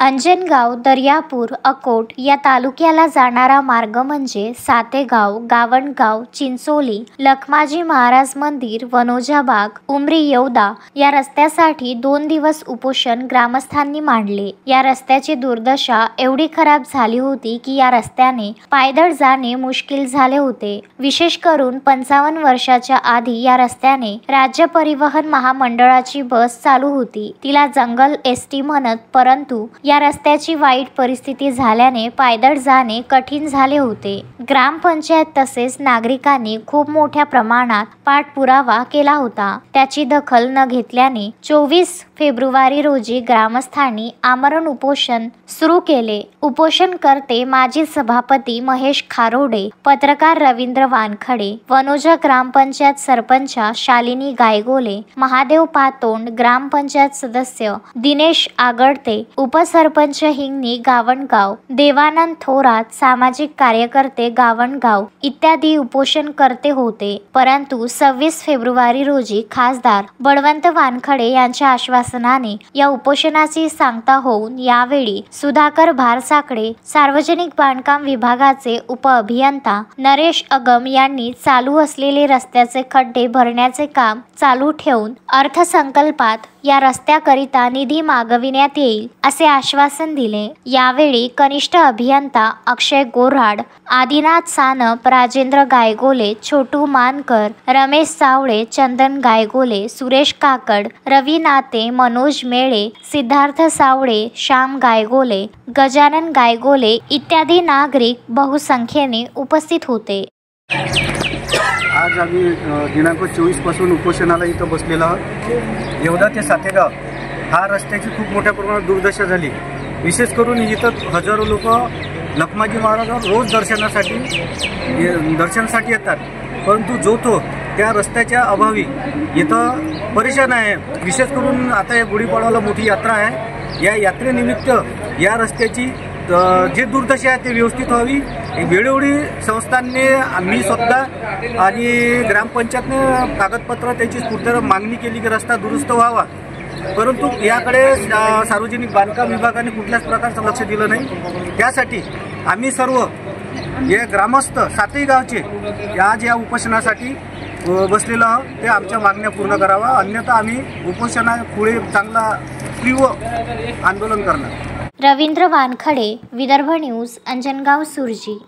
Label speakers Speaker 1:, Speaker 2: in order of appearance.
Speaker 1: अंजनगाव, दर्यापूर, अकोट या तालुक्याला जाणारा मार्ग म्हणजे सातेगाव, गावणगाव, चिंचोली, लखमाजी महाराज मंदिर, वनोजाबाग, उमरी येवदा या रस्त्यासाठी 2 दिवस उपोषण ग्रामस्थांनी मांडले। या रस्त्याची दुर्दशा एवढी खराब झाली होती की या रस्त्याने पायदळ जाणे मुश्किल झाले होते। विशेष करून 55 वर्षाच्या आधी या रस्त्याने राज्य परिवहन महामंडळाची बस चालू होती। तिला जंगल एसटी म्हणत, परंतु या रस्त्याची वाईट परिस्थिती झाल्याने पायदळ जाणे कठीण झाले होते। ग्रामपंचायत तसेच नागरिकांनी खूप मोठ्या प्रमाणात पाठपुरावा केला होता। त्याची दखल न घेतल्याने 24 फेब्रुवारी रोजी ग्रामस्थांनी आमरण उपोषण सुरू केले। उपोषणकर्ते माजी सभापती महेश खारोडे, पत्रकार रवींद्र वानखडे, वनोजा ग्रामपंचायत सरपंच शालिनी गायगोले, महादेव पातोंड, ग्रामपंचायत सदस्य दिनेश आगडते, उपसरपंच हिंगणी गावणगाव, देवानंद थोरात, सामाजिक कार्यकर्ते गावणगाव इत्यादी उपोषणकर्ते होते। परंतु 26 फेब्रुवारी रोजी खासदार बळवंत वानखडे यांच्या आश्वासनाने या उपोषणाची सांगता होऊन यावेळी सुधाकर भारसाकडे, सार्वजनिक बांधकाम विभागाचे उपअभियंता नरेश अगम यांनी चालू असलेले रस्त्याचे खड्डे भरण्याचे काम चालू ठेवून अर्थसंकल्पात या रस्त्याकरिता निधी मागविण्यात येईल असे आश्वासन दिले। यावेळी कनिष्ठ अभियंता अक्षय गोऱ्हाड, आदिनाथ सानप, राजेंद्र गायगोले, छोटू मानकर, रमेश सावळे, चंदन गायगोले, सुरेश काकड, रवी नाते, मनोज मेळे, सिद्धार्थ सावळे, श्याम गायगोले, गजानन गायगोले इत्यादी नागरिक बहुसंख्येने उपस्थित होते।
Speaker 2: आज आम्ही दिनांक 24 पासून उपोषणाला इथं बसलेलो आहोत। येवदा ते सातेगाव हा रस्त्याची खूप मोठ्या प्रमाणात दुर्दशा झाली। विशेष करून इथं हजारो लोक लखमाजी महाराजांवर रोज दर्शनासाठी येतात, परंतु जो तो त्या रस्त्याच्या अभावी इथं परेशान आहे। विशेष करून आता या गुढीपाडवाला मोठी यात्रा आहे। या यात्रेनिमित्त या रस्त्याची जे दुर्दशा आहे ते व्यवस्थित व्हावी। वेळोवेळी संस्थांनी, आम्ही स्वतः आणि ग्रामपंचायतने कागदपत्र त्याची स्फूर्त मागणी केली की रस्ता दुरुस्त व्हावा, परंतु याकडे सार्वजनिक बांधकाम विभागाने कुठल्याच प्रकारचं लक्ष दिलं नाही। त्यासाठी आम्ही सर्व हे ग्रामस्थ सातही गावचे आज या उपोषणासाठी बसलेलो आहोत। ते आमच्या मागण्या पूर्ण करावा, अन्यथा आम्ही उपोषणापुढे चांगला तीव्र आंदोलन करणार।
Speaker 1: रवींद्र वानखडे, विदर्भ न्यूज, अंजनगाव, सुरजी।